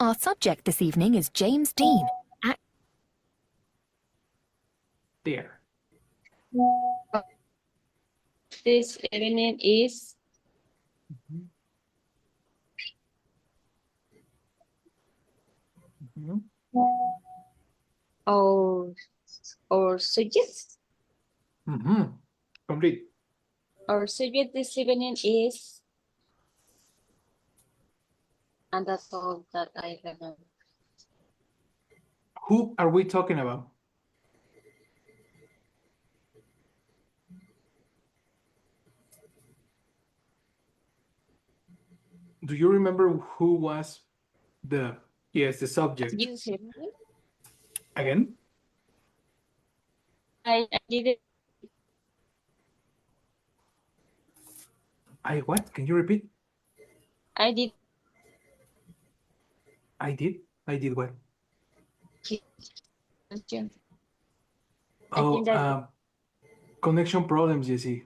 Our subject this evening is James Dean. There. This evening is our subject. Complete. Our subject this evening is, and that's all that I remember. Who are we talking about? Do you remember who was the subject? You hear me? Again? I didn't. What? Can you repeat? I did. I did? I did what? Question. I Oh, think that connection problems, Jessie.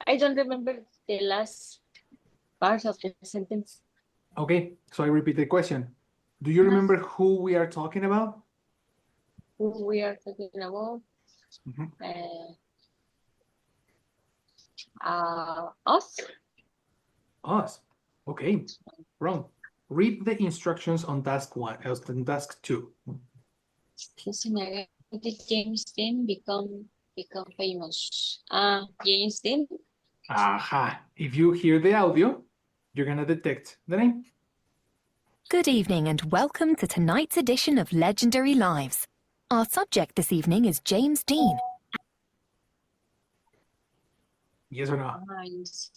I don't remember the last part of the sentence. Okay, so I repeat the question. Do you remember who we are talking about? Who we are talking about? Us. Us. Okay, wrong. Read the instructions on task 1, on task 2. Listen again. Did James Dean become famous? James Dean. Aha. If you hear the audio, you're gonna detect the name. Good evening and welcome to tonight's edition of Legendary Lives. Our subject this evening is James Dean. Yes or no? Yes.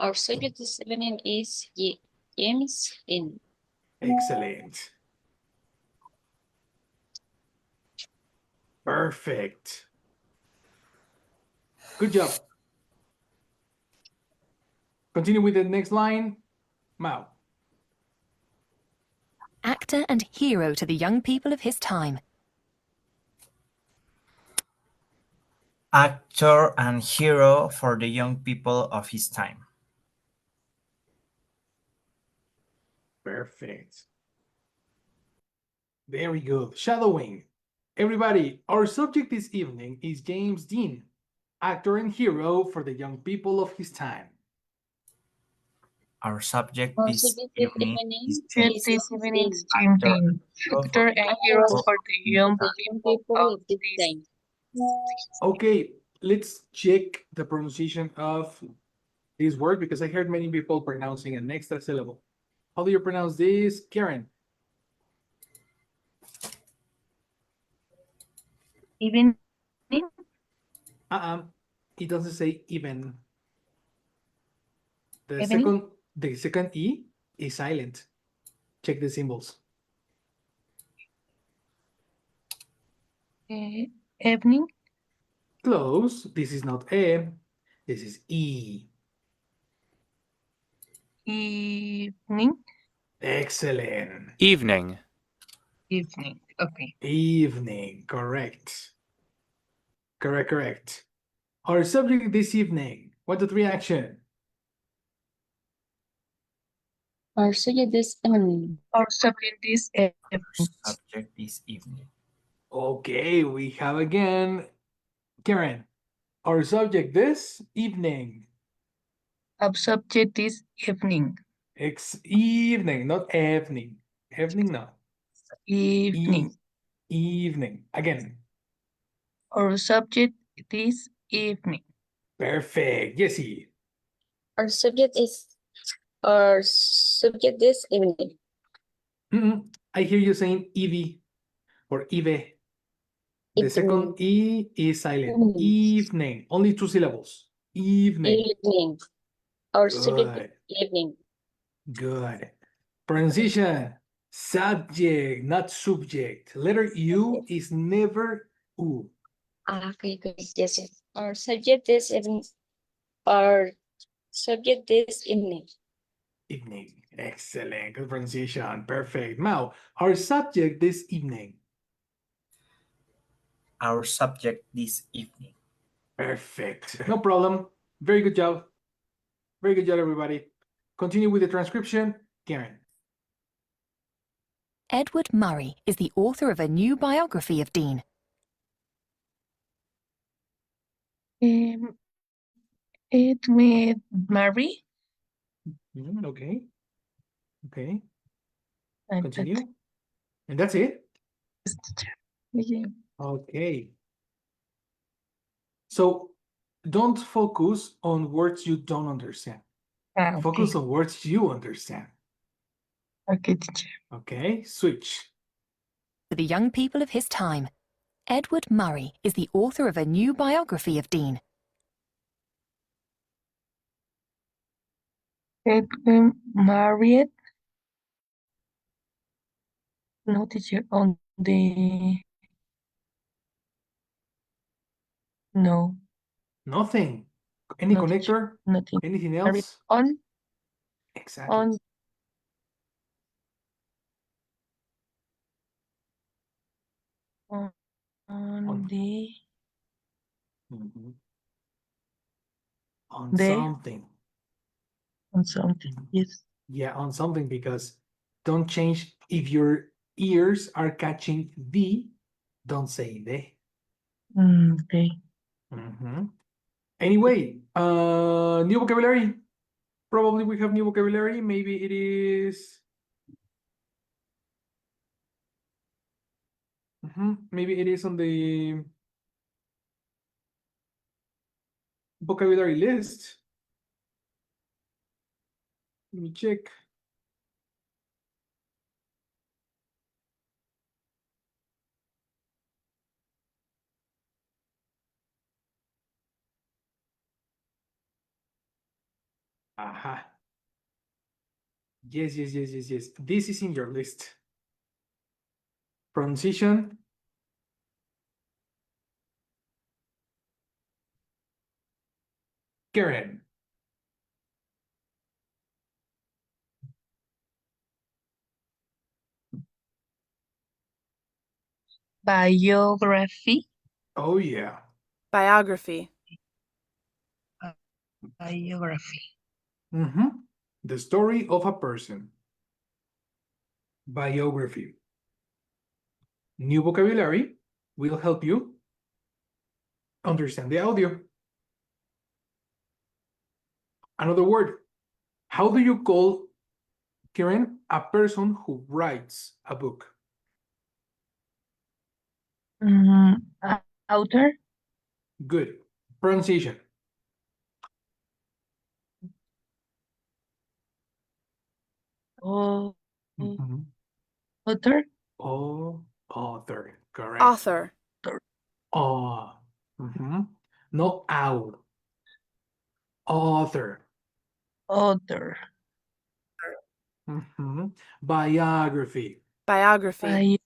Our subject this evening is James Dean. Excellent. Perfect. Good job. Continue with the next line. Mao. Actor and hero to the young people of his time. Actor and hero for the young people of his time. Perfect. Very good. Shadowing. Everybody, our subject this evening is James Dean, actor and hero for the young people of his time. Our subject Our this subject evening is this James evening is Dean, Dean, actor and hero for the young people of this time. Okay, let's check the pronunciation of this word because I heard many people pronouncing an extra syllable. How do you pronounce this, Karen? Evening. It doesn't say even. The Evening? second E is silent. Check the symbols. Evening. Close. This is not E. This is E. Evening. Excellent. Evening. Evening. Okay. Evening. Correct. Correct. Our subject this evening. 1, 2, 3, action. Our subject this evening. Our subject this evening. subject this evening. Okay, we have again Karen. Our subject this evening. Our subject this evening. Evening, not evening. Evening, no. Evening. Evening. Again. Our subject this evening. Perfect. Jessie. Our subject this evening. I hear you saying Evie or Eve. The second E is silent. Evening. Only 2 syllables. Evening. Evening. Our Good. subject is evening. Good. Pronunciation. Subject, not subject. Letter U is never U. Okay, good. Yes. Our subject this evening. Our subject this evening. Evening. Excellent. Good pronunciation. Perfect. Now, our subject this evening. Our subject this evening. Perfect. No problem. Very good job. Very good job, everybody. Continue with the transcription. Karen. Edward Murray is the author of a new biography of Dean. Edward Murray. Okay. Okay. And Continue. And that's it? yeah. Okay. So don't focus on words you don't understand. Okay. Focus on words you understand. Okay, teacher. Okay, switch. For the young people of his time, Edward Murray is the author of a new biography of Dean. Edward married. No, teacher, on the. No, Nothing. Any no, teacher, connector? nothing. Anything Married else? Exactly. on on On. the Mhm. On The- something. on something. Yes. Yeah, on something, because don't change. If your ears are catching the, don't say the. Okay. Anyway, new vocabulary. Probably we have new vocabulary. Maybe it is. Maybe it is on the vocabulary list. Let me check. Aha. Yes. This is in your list. Pronunciation. Karen. Biography. Oh, yeah. Biography. Biography. The story of a person. Biography. New vocabulary will help you understand the audio. Another word. How do you call, Karen, a person who writes a book? Author. Good. Pronunciation. Oh, Mhm. author. Oh, author. Correct. Author. Oh. No owl. Author. Author. Biography. Biography.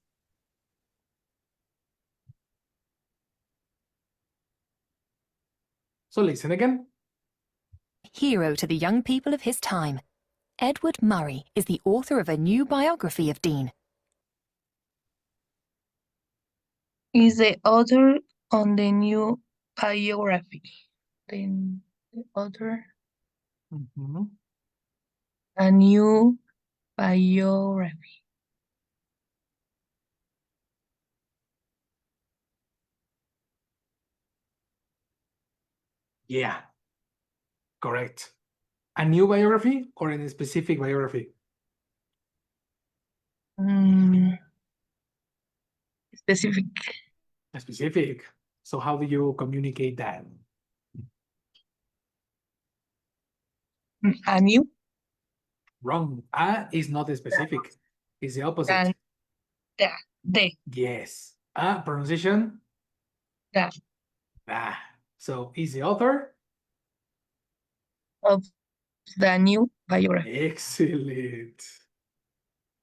So listen again. Hero to the young people of his time, Edward Murray is the author of a new biography of Dean. Is the author on the new biography. Then the author a new biography. Yeah. Correct. A new biography or a specific biography? Specific. Specific. So how do you communicate that? A new. Wrong. A is not specific. It's the opposite. The. Yes. A pronunciation? Da. Ah. So is the author? Of the new biography. Excellent.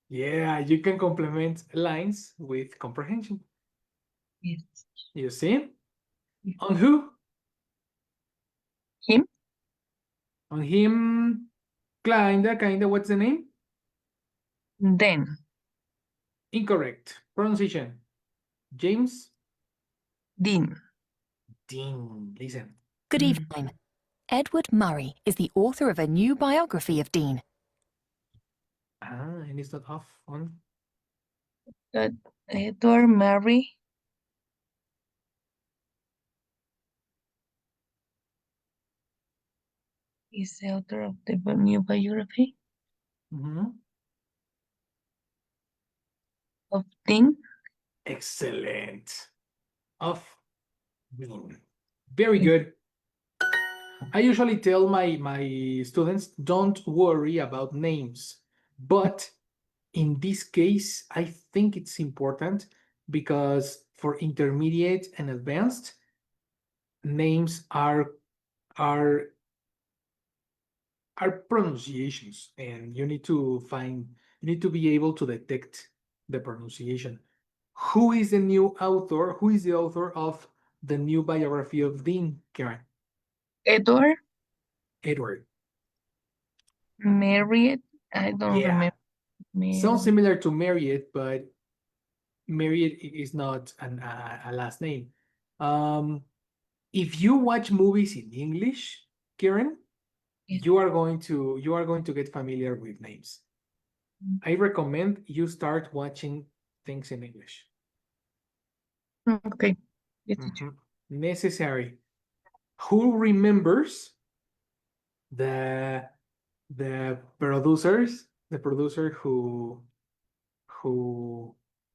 Yeah, you can complement lines with comprehension. Yes. You see? On who? Him. On him. Kinda. What's the name? Then. Incorrect. Pronunciation. James Dean. Dean. Listen. Good evening. Edward Murray is the author of a new biography of Dean. And it's not off on. Edward Murray is the author of the new biography Mhm. of Dean. Excellent. Of Dean. Very good. I usually tell my students, don't worry about names. But in this case, I think it's important because for intermediate and advanced, names are pronunciations, and you need to be able to detect the pronunciation. Who is the new author? Who is the author of the new biography of Dean, Karen? Edward Edward. Marriott. I don't Yeah. remember. Sounds similar to Marriott, but Marriott is not a last name. If you watch movies in English, Karen, Yes. you are going to get familiar with names. I recommend you start watching things in English. Okay. Yes, teacher. Necessary. Who remembers the producer who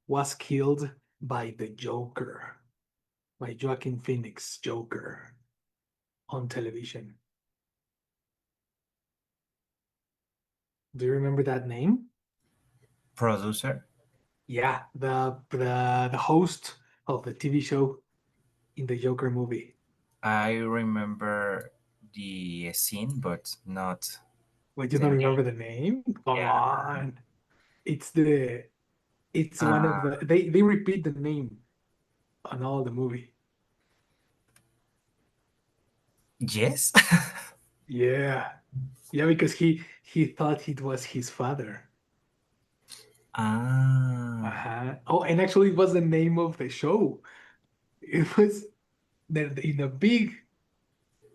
was killed by the Joker, by Joaquin Phoenix Joker on television? Do you remember that name? Producer. Yeah, the host of the TV show in the Joker movie. I remember the scene, but not Wait, you the don't name. remember the name? Come Yeah. on. It's one of Uh, they repeat the name on all the movie. yes. Yeah. Yeah, because he thought it was his father. Ah, Oh, and actually it was the name of the show. It was in the big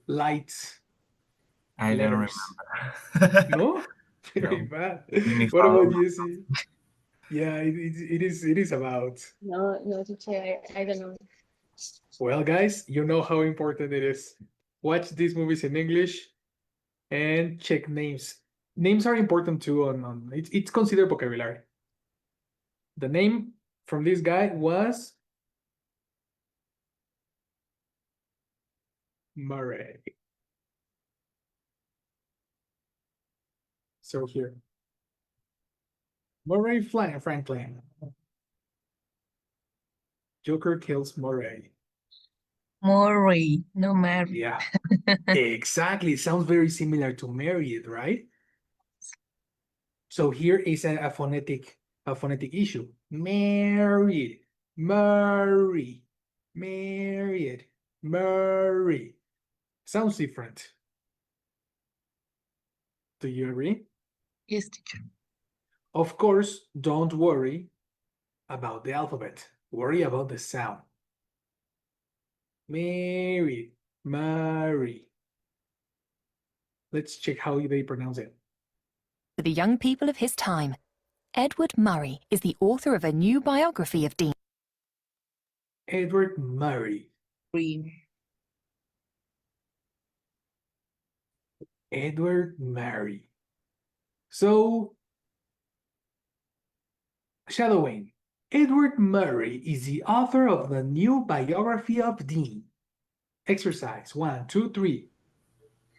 lights I don't letters. remember. No? Very No. bad. Let me What follow. about you, see? Yeah, it is about. No, teacher, I don't know. Well, guys, you know how important it is. Watch these movies in English and check names. Names are important too. It's considered vocabulary. The name from this guy was Murray. So here, Murray Franklin. Joker kills Murray. Murray, no Mary. Yeah, exactly. Sounds very similar to Marriott, right? So here is a phonetic issue. Married, Murray, Married, Murray. Sounds different. Do you agree? Yes, teacher. Of course, don't worry about the alphabet. Worry about the sound. Married, Murray. Let's check how they pronounce it. To the young people of his time, Edward Murray is the author of a new biography of Dean. Edward Murray. Edward Murray. So, shadowing. Edward Murray is the author of the new biography of Dean. Exercise 1, 2, 3.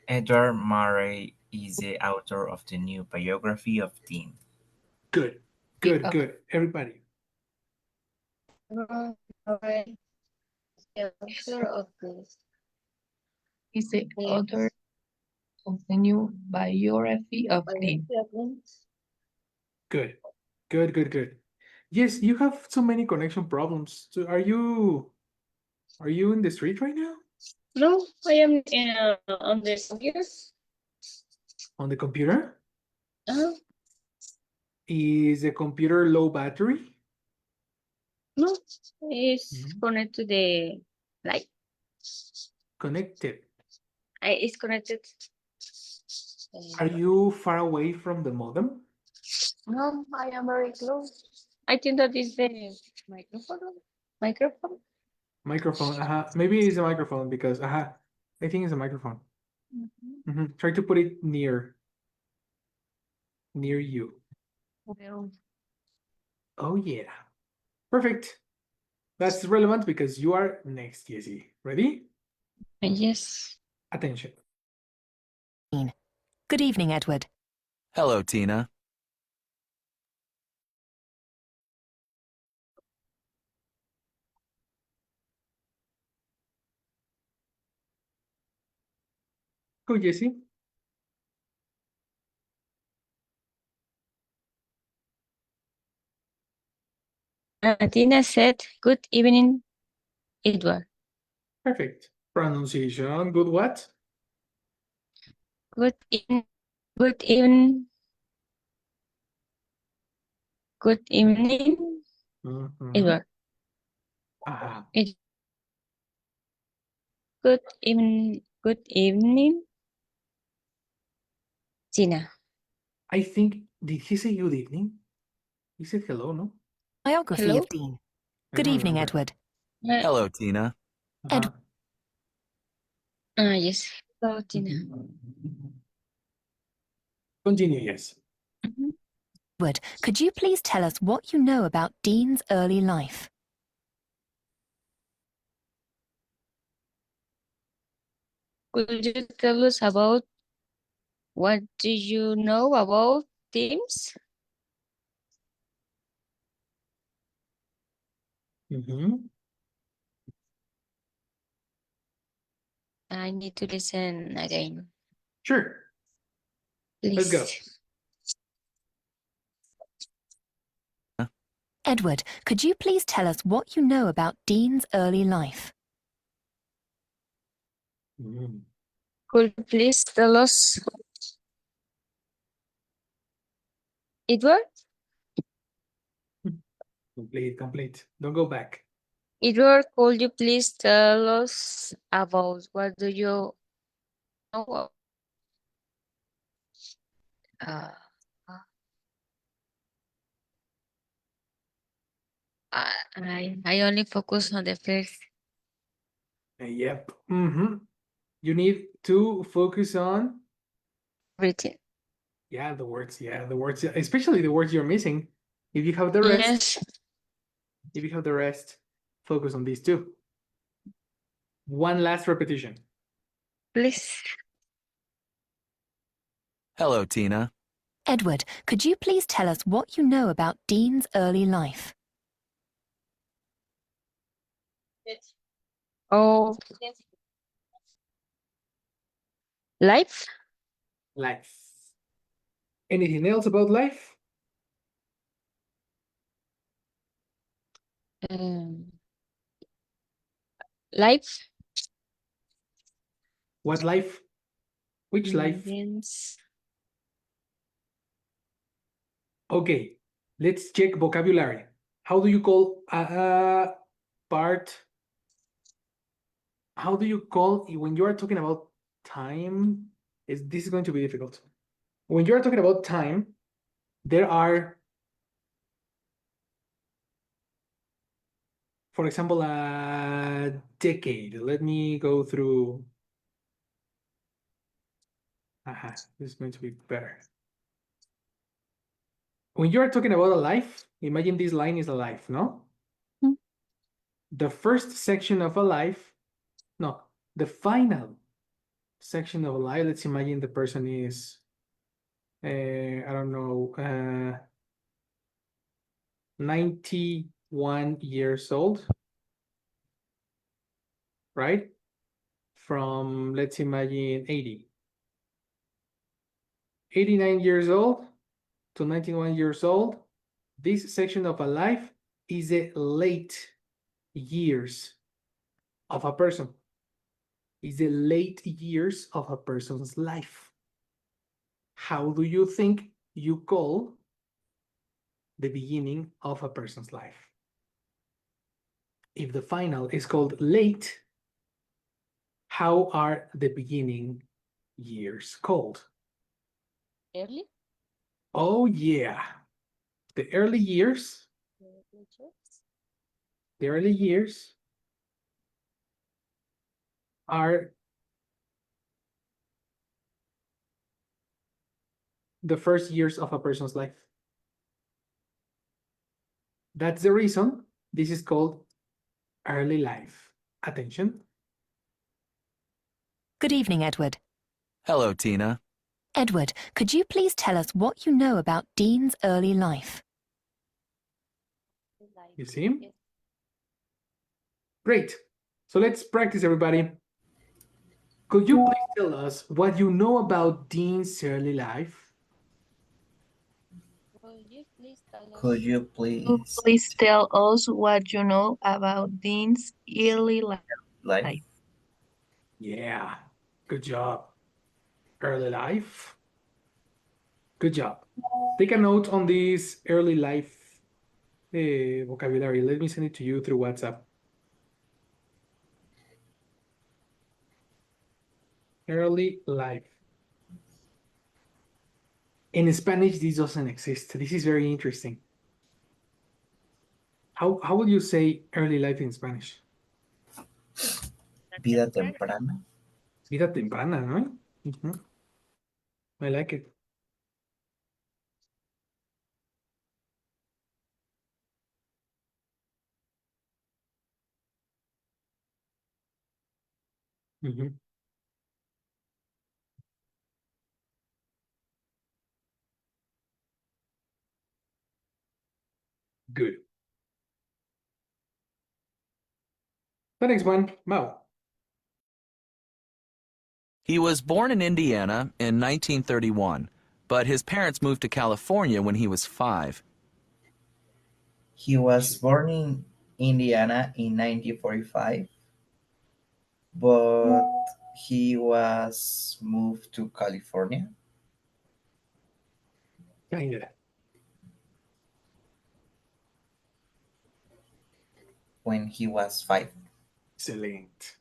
Edward Murray is the author of the new biography of Dean. Good, good, good. Everybody. Alright. The author of this. He's the author of the new biography of Dean. Good, good, good, good. Yes, you have so many connection problems. So are you in the street right now? No, I am on the computer. On the computer? Uh, Is the computer low battery? no, it's connected to the light. Connected. It's connected. Are you far away from the modem? No, I am very close. I think that is the microphone. Microphone. Microphone. Maybe it's a microphone because I think it's a microphone. Try to put it near you. Well, Oh yeah. Perfect. That's relevant because you are next, Jessie. Ready? yes. Attention. Good evening, Edward. Hello, Tina. Go, Jessie. Tina said, "Good evening, Edward." Perfect. Pronunciation. Good what? Good evening. Good evening. Good evening, Edward. Ed- Good evening. Good evening, Tina. I think, did he say good evening? He said hello, no? Biography Hello? of Dean. I Good don't evening, remember. Edward. Hello, Tina. Uh-huh. Yes. Hello, Tina. Continue, yes. Mhm. Edward, could you please tell us what you know about Dean's early life? Could you tell us about what do you know about teams? I need to listen again, Sure. Let's go. please. Edward, could you please tell us what you know about Dean's early life? Could you please tell us, Edward? Complete. Don't go back. Edward, could you please tell us about what do you know? Uh, I only focus on the first Yep. You need to focus on, written. the words. Yeah, the words, especially the words you're missing. If you have the rest, Yes, focus on these two. One last repetition. please. Hello, Tina. Edward, could you please tell us what you know about Dean's early life? Oh, life? Life. Anything else about life? Um, life? What life? Which life? Yes. Okay, let's check vocabulary. How do you call part? How do you call when you are talking about time? This is going to be difficult. When you are talking about time, there are, for example, a decade. Let me go through. This is going to be better. When you are talking about a life, imagine this line is a life, no? Hmm. The first section of a life, no, the final section of a life, let's imagine the person is, I don't know, 91 years old, right? From, let's imagine 80. 89 years old to 91 years old. This section of a life is the late years of a person. Is the late years of a person's life. How do you think you call the beginning of a person's life? If the final is called late, How are the beginning years called? Early? Oh, yeah. The early years, the early years are the first years of a person's life. That's the reason this is called early life. Attention. Good evening, Edward. Hello, Tina. Edward, could you please tell us what you know about Dean's early life? You see? Great. So let's practice, everybody. Could you please tell us what you know about Dean's early life? Could you please Please tell us what you know about Dean's early life. life? Yeah, good job. Early life. Good job. Take a note on this early life vocabulary. Let me send it to you through WhatsApp. Early life. In Spanish, this doesn't exist. This is very interesting. How would you say early life in Spanish? Vida temprana. Vida temprana, ¿no? Mhm. I like it. Mhm. Good. The next one, Mao. He was born in Indiana in 1931, but his parents moved to California when he was 5. He was born in Indiana in 1945, but he was moved to California Kinda. when he was 5. Excellent.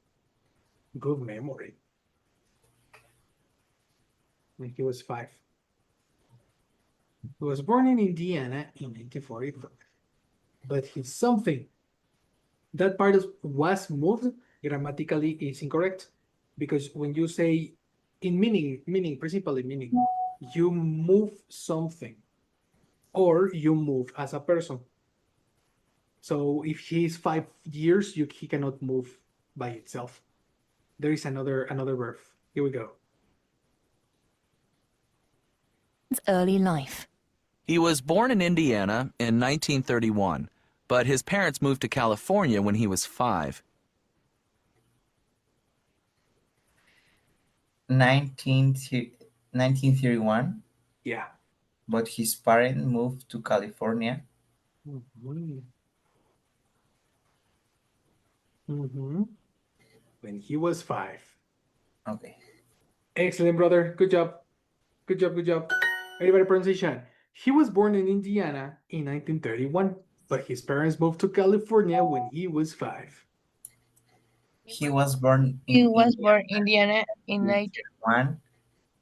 Good memory. When he was 5. He was born in Indiana in 1945. But he's something. That part was moved grammatically is incorrect because when you say in meaning, principally meaning, you move something or you move as a person. So if he's 5 years, he cannot move by itself. There is another verb. Here we go. Dean's early life. He was born in Indiana in 1931, but his parents moved to California when he was 5. 1931, Yeah. but his parents moved to California. Mm-hmm. Mm-hmm. When he was 5. Okay. Excellent, brother. Good job. Good job. Good job. Everybody, pronunciation. He was born in Indiana in 1931, but his parents moved to California when he was 5. He was born He in was Indiana born in Indiana in 1931,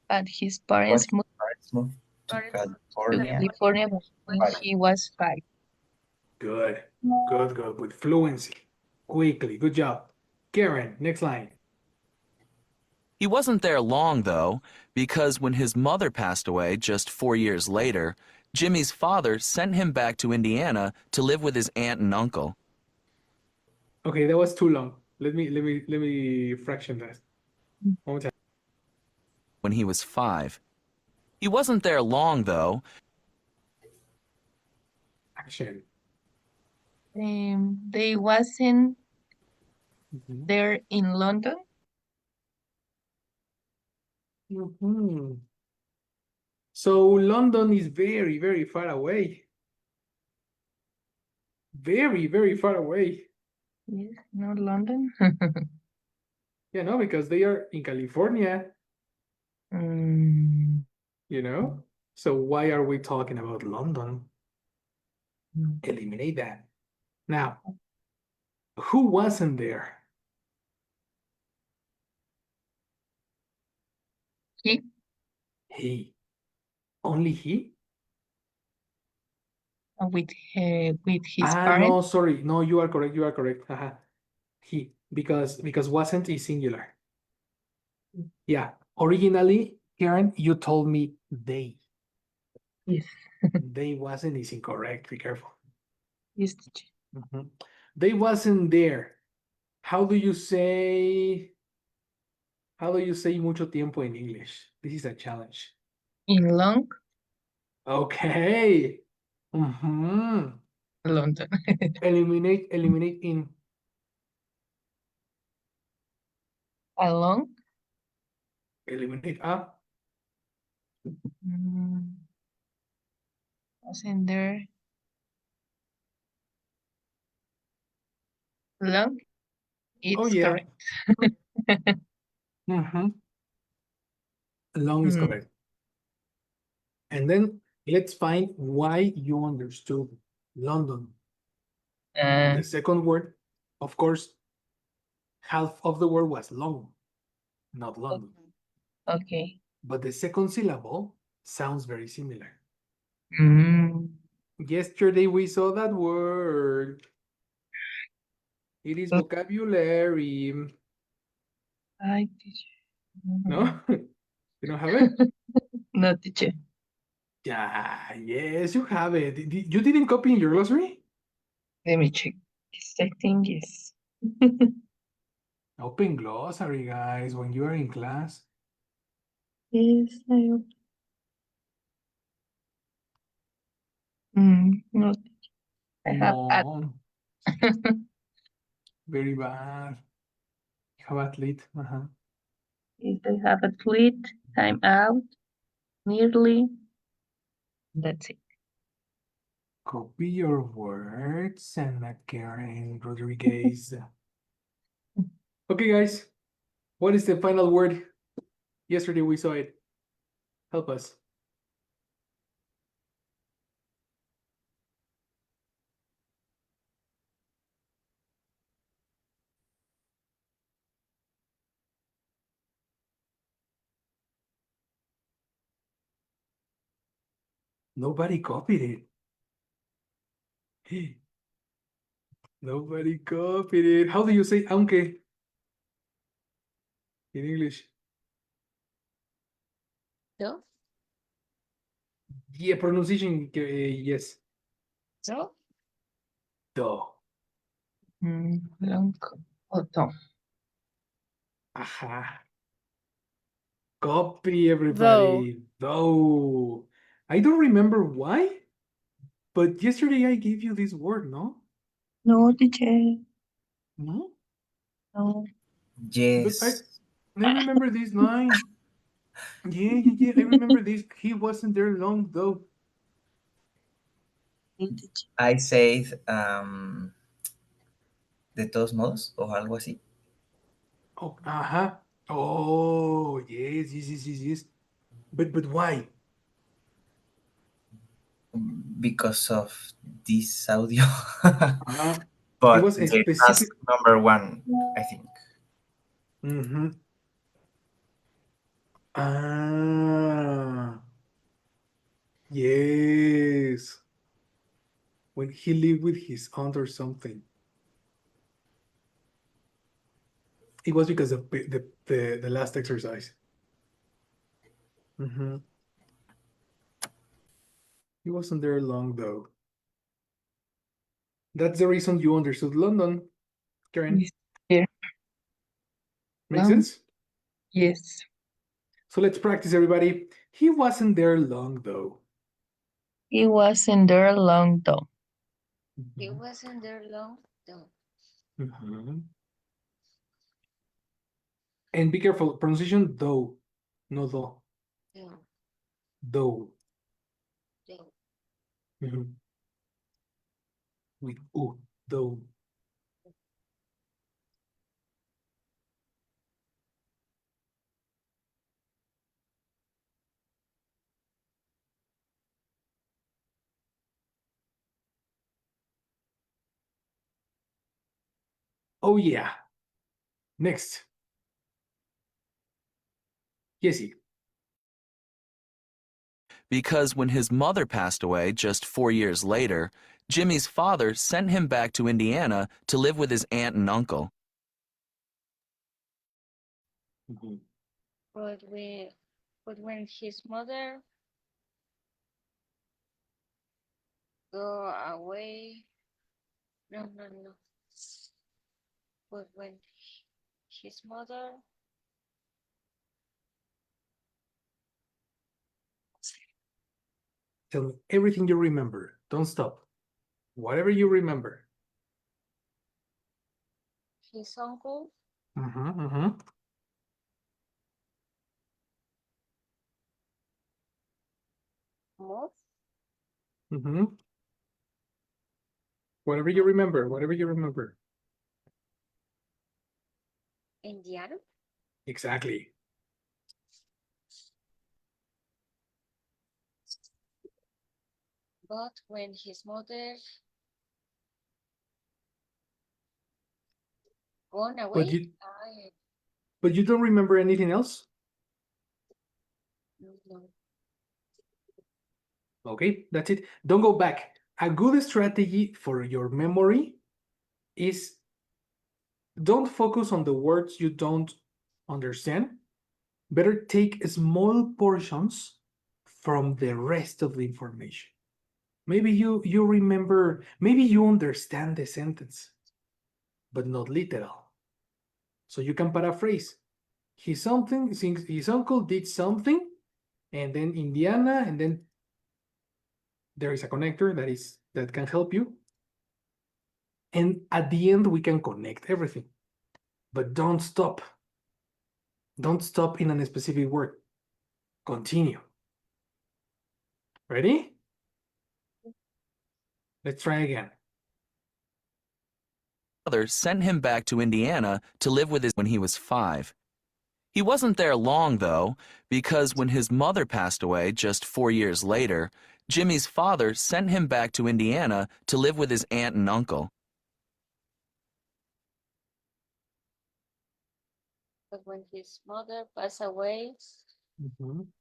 but his but parents his moved parents moved to to California. California when he was 5. Good. Good, good. With fluency. Quickly. Good job. Karen, next line. He wasn't there long, though, because when his mother passed away just 4 years later, Jimmy's father sent him back to Indiana to live with his aunt and uncle. Okay, that was too long. Let me fraction that. One more time. When he was 5. He wasn't there long, though. Action. They wasn't Mhm. there in London. Mhm. So London is very, very far away. Very, very far away. Yes, not London. Yeah, no, because they are in California, Mm, you know? So why are we talking about London? no. Eliminate that. Now, who wasn't there? He. He. Only he? With his Ah, parents. no, sorry. No, you are correct. You are correct. He. Because wasn't is singular. Yeah. Originally, Karen, you told me they. Yes. They wasn't is incorrect. Be careful. Yes, teacher. Mhm. They wasn't there. How do you say mucho tiempo in English? This is a challenge. In long Okay. Mhm. London. Eliminate in. Along. Eliminate Wasn't there long? Oh It's yeah. correct. Mhm. Long is Mm. correct. And then let's find why you understood London. Uh, The second word, of course, half of the word was long, not London. okay. But the second syllable sounds very similar. Mm. Yesterday we saw that word. It is vocabulary. Hi, teacher. No? You don't have it? No, teacher. Yeah, yes, you have it. You didn't copy in your glossary? Let me check. Yes, I think yes. Open glossary, guys, when you are in class. Yes, I. No, I have at. No, very bad. You have athlete. If I have a tweet, time out, nearly. That's it. Copy your words, Anna Karen Rodriguez. Okay, guys, what is the final word? Yesterday we saw it. Help us. Nobody copied it. Nobody copied it. How do you say aunque in English? No? Yeah, pronunciation, yes. No? Do. Long autumn. Aha. Copy, Though. everybody. Though. I don't remember why, but yesterday I gave you this word, no? No, teacher. No? No. But I Yes. remember this line. Yeah. I remember this. He wasn't there long though. Teacher. I said de todos modos o algo así. Oh, Oh, yes. But why? Because of this audio. Uh-huh. It But was a the task specific. number one, I think. Mm-hmm. Ah, yes. When he lived with his aunt or something. It was because of the last exercise. Mm-hmm. He wasn't there long though. That's the reason you understood London, Karen. Yes, here. Make Long. sense? Yes. So let's practice, everybody. He wasn't there long though. He wasn't there long though. He wasn't there long? No. Mhm. And be careful, pronunciation though, no though. No. Though. No. Mhm. With though. Oh yeah. Next. Jessie. because when his mother passed away just 4 years later, Jimmy's father sent him back to Indiana to live with his aunt and uncle. Mhm. But when his mother go away, no. But when his mother Tell me everything you remember. Don't stop. Whatever you remember. his uncle Mm-hmm. moved Mm-hmm. Whatever you remember. Whatever you remember. Indiana, Exactly. but when his mother gone away, But you don't remember anything else? no. Okay, that's it. Don't go back. A good strategy for your memory is don't focus on the words you don't understand. Better take small portions from the rest of the information. Maybe you remember, maybe you understand the sentence, but not literal. So you can paraphrase. His uncle did something, and then Indiana, and then there is a connector that can help you. And at the end, we can connect everything. But don't stop. Don't stop in a specific word. Continue. Ready? Let's try again. Father sent him back to Indiana to live with his when he was 5. He wasn't there long, though, because when his mother passed away just 4 years later, Jimmy's father sent him back to Indiana to live with his aunt and uncle. But when his mother passed away, Mhm.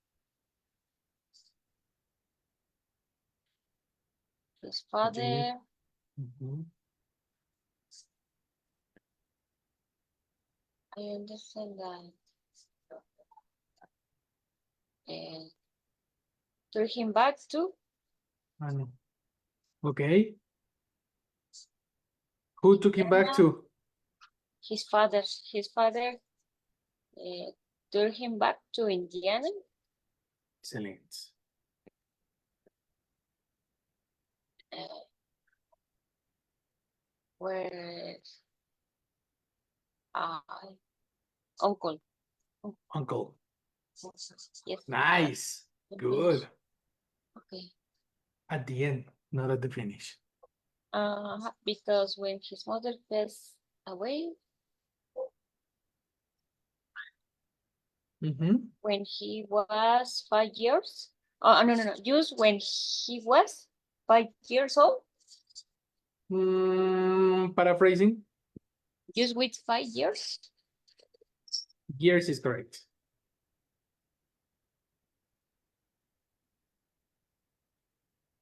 his Continue. father Mhm. I understand that and took him back to Okay. Who took him back to? his father. His father took him back to Indiana. Excellent. Where uncle. Uncle. Yes. Nice. Good. Okay. At the end, not at the finish. Because when his mother passed away, when he was 5 years. Oh, no. Just when he was 5 years old. Paraphrasing. Just with 5 years. Years is correct.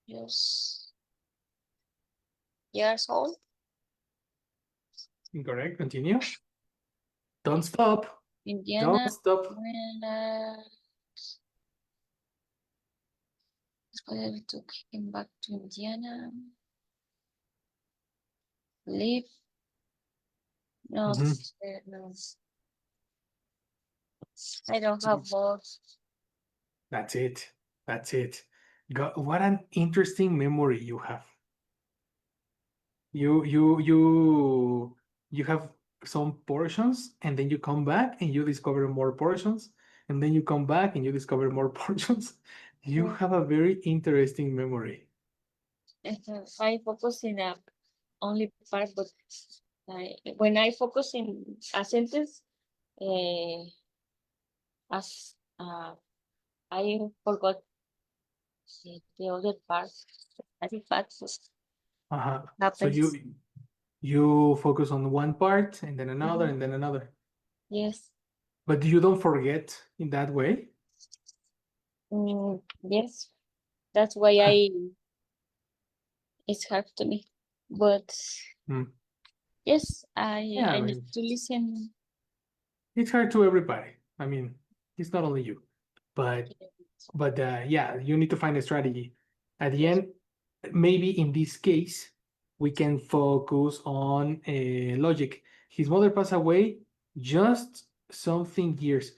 Just years old. Incorrect. Continue. Don't stop. Indiana. Don't stop. When his father took him back to Indiana. Live. No, no. I don't have both. That's it. That's it. What an interesting memory you have. You have some portions, and then you come back and you discover more portions, and then you come back and you discover more portions. You have a very interesting memory. I focus in a only part, but when I focus in a sentence, as I forgot the other part. I think that's So happens. you focus on one part and then another and then another. Yes. But you don't forget in that way? Yes. That's why it's hard to me. But yes, I I need mean, to listen. it's hard to everybody. I mean, it's not only you, but yeah, you need to find a strategy. At the end, maybe in this case, we can focus on logic. His mother passed away just something years.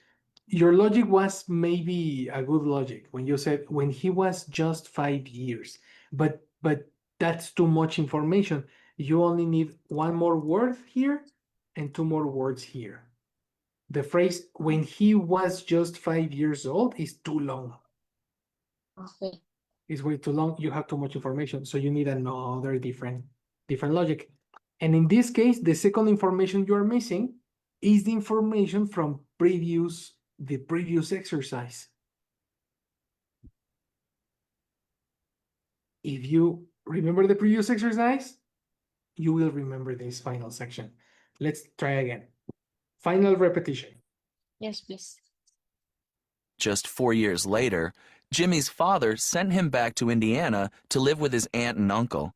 Your logic was maybe a good logic when you said when he was just 5 years, but that's too much information. You only need one more word here and two more words here. The phrase when he was just 5 years old is too long. Okay. It's way too long. You have too much information. So you need another different logic. And in this case, the second information you are missing is the information from the previous exercise. If you remember the previous exercise, you will remember this final section. Let's try again. Final repetition. Yes, please. Just 4 years later, Jimmy's father sent him back to Indiana to live with his aunt and uncle.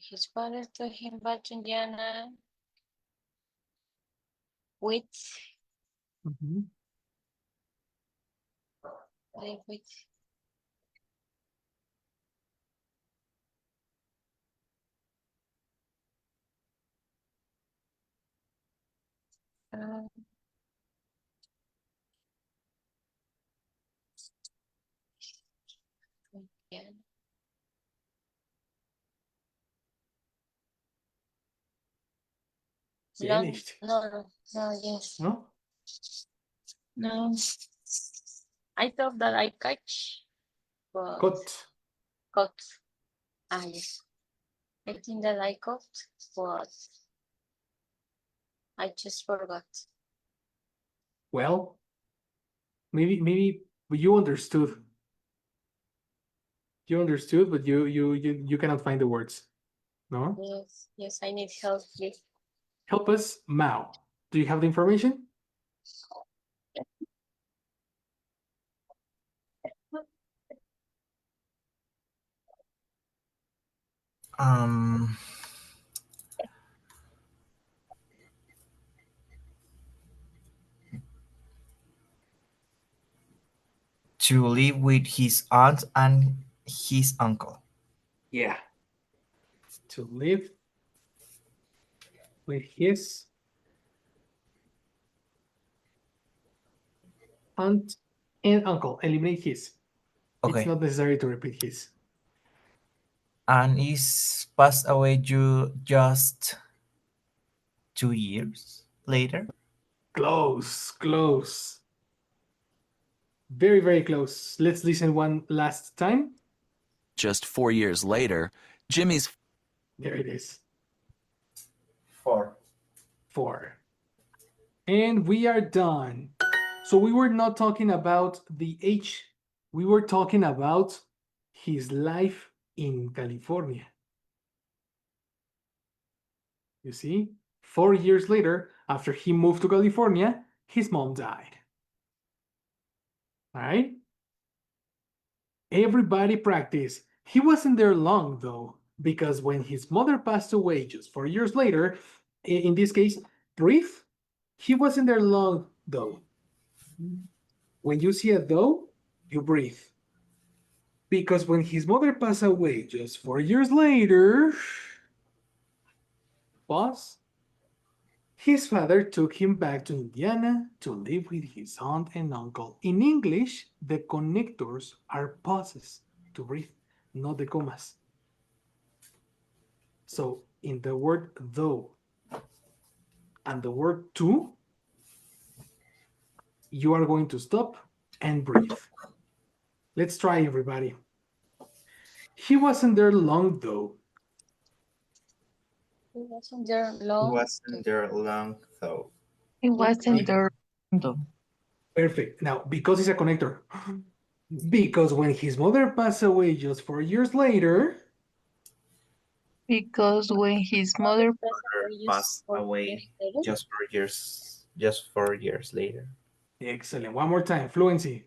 His father took him back to Indiana with with yeah. Finished. No, yes. No? No. I thought that I catch, but caught. Yes. I think that I caught, but I just forgot. Well, maybe you understood. You understood, but you cannot find the words. No? Yes, I need help, please. Help us, Mao. Do you have the information? Um, to live with his aunt and his uncle. Yeah. To live with his aunt and uncle. Eliminate his. Okay. It's not necessary to repeat his. And is passed away just 2 years later. Close. Very, very close. Let's listen one last time. Just 4 years later, Jimmy's There it is. 4. And we are done. So we were not talking about the age. We were talking about his life in California. You see, 4 years later, after he moved to California, his mom died. All right? Everybody practice. He wasn't there long though, because when his mother passed away just 4 years later, in this case, breathe, he wasn't there long though. When you see a though, you breathe. Because when his mother passed away just 4 years later, pause, his father took him back to Indiana to live with his aunt and uncle. In English, the connectors are pauses to breathe, not the commas. So in the word though and the word to, you are going to stop and breathe. Let's try, everybody. He wasn't there long though. He wasn't there He long. wasn't there long though. It wasn't there. Though. Perfect. Now, because it's a connector. Because when his mother passed away just 4 years later, Because when his mother Passed away just 4 years just 4 years later. Excellent. One more time. Fluency.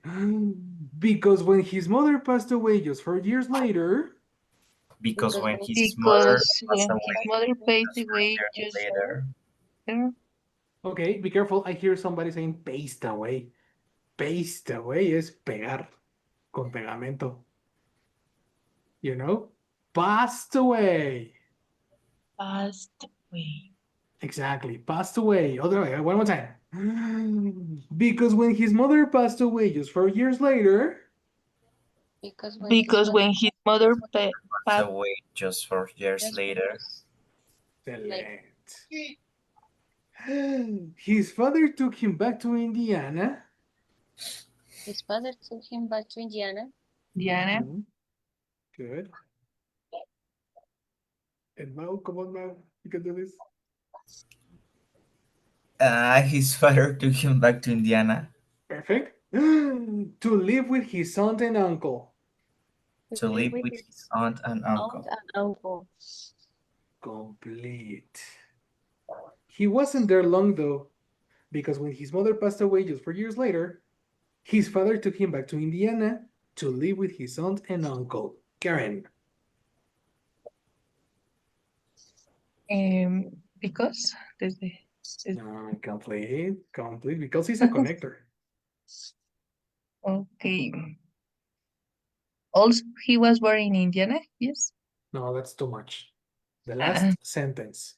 Because when his mother passed away just 4 years later. Because when his mother Because passed when his away mother passed just 4 away, years just later, there, Okay, be careful. I hear somebody saying paste away. Paste away es pegar con pegamento. You know? Passed away. passed away. Exactly. Passed away. Other way. One more time. Because when his mother passed away just 4 years later. Because when his mother passed passed away just 4 years later, Excellent. His father took him back to Indiana. His father took him back to Indiana. Diana, Mhm. Good. And Mau, come on, Mau. You can do this. his father took him back to Indiana Perfect. To live with his aunt and uncle. to live with his aunt and Aunt uncle. and uncle. Complete. He wasn't there long though, because when his mother passed away just 4 years later, his father took him back to Indiana to live with his aunt and uncle. Karen. because desde, Complete, because he's a connector. okay. Also, he was born in Indiana. Yes. No, that's too much. The Uh, last sentence.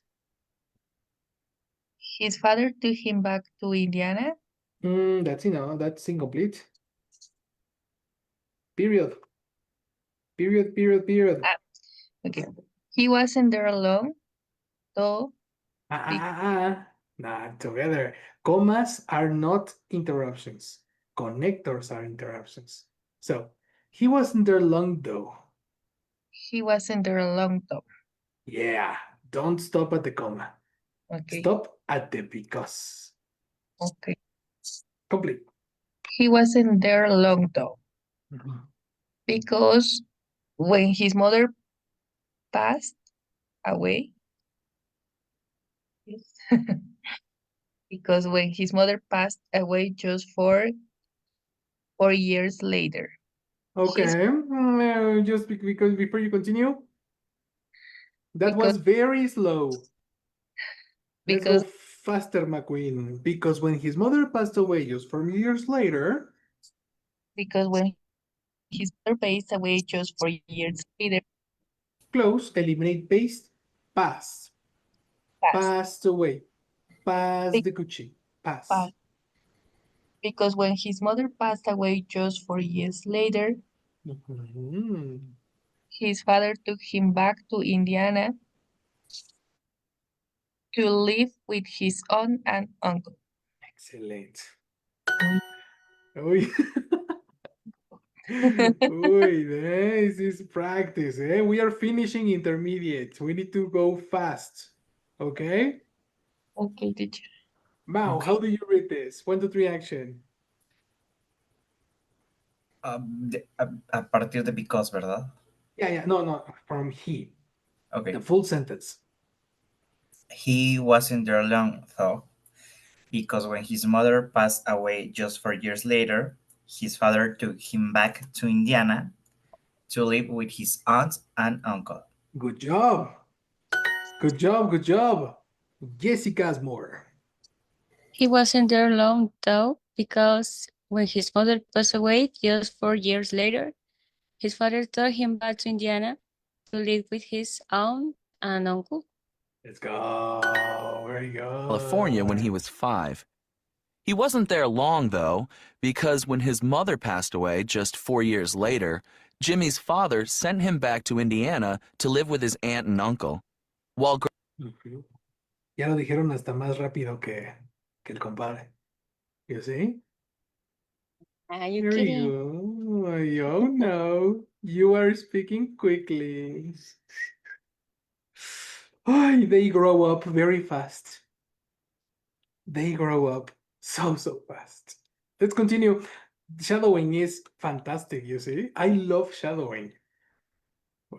his father took him back to Indiana. That's enough. That's incomplete. Period. Period, period, period. Ah, okay. He wasn't there alone, though. Not together. Commas are not interruptions. Connectors are interruptions. So, he wasn't there long though. He wasn't there alone, though. Yeah, don't stop at the comma. Okay. Stop at the because. Okay. Complete. He wasn't there long, though, Mhm. because when his mother passed away, yes. Because when his mother passed away just 4 years later. Okay, just because before you continue, that Because was very slow. Let's go because faster, McQueen. Because when his mother passed away just 4 years later, because when his mother passed away just 4 years later, close, eliminate paste, pass. passed. Passed away. Pass Be- the Gucci. Pass. passed. Because when his mother passed away just 4 years later, Mhm. his father took him back to Indiana to live with his aunt and uncle. Excellent. Uy. Uy, this is practice, eh? We are finishing intermediate. We need to go fast. Okay? Okay, teacher. Mao, Okay. how do you read this? 1, 2, 3, action. A partir de because, ¿verdad? Yeah, no, from he. Okay. The full sentence. He wasn't there long, though, because when his mother passed away just 4 years later, his father took him back to Indiana to live with his aunt and uncle. Good job. Good job, good job. Jessica's more. He wasn't there long though, because when his mother passed away just 4 years later, his father took him back to Indiana to live with his aunt and uncle. Let's go. Very good. California when he was 5. He wasn't there long, though, because when his mother passed away just 4 years later, Jimmy's father sent him back to Indiana to live with his aunt and uncle. While Ujú. Ya lo dijeron hasta más rápido que el compadre. You see? Are you There kidding? you go. Oh no, you are speaking quickly. Ay, they grow up very fast. They grow up so fast. Let's continue. Shadowing is fantastic, you see? I love shadowing.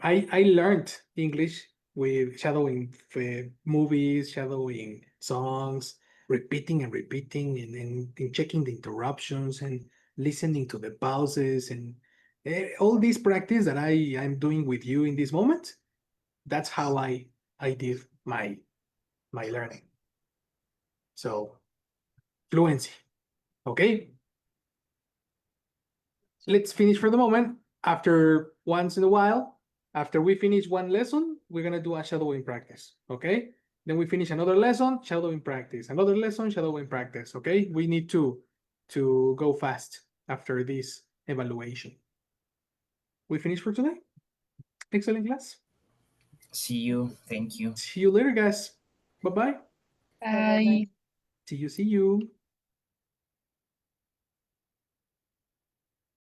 I learned English with shadowing movies, shadowing songs, repeating and repeating and checking the interruptions and listening to the pauses and all this practice that I'm doing with you in this moment. That's how I did my learning. So fluency. Okay. Let's finish for the moment. After once in a while, after we finish one lesson, we're gonna do a shadowing practice. Okay. Then we finish another lesson, shadowing practice. Another lesson, shadowing practice. Okay. We need to go fast after this evaluation. We finish for today. Excellent class. See you. Thank you. See you later, guys. Bye-bye. Bye. See you.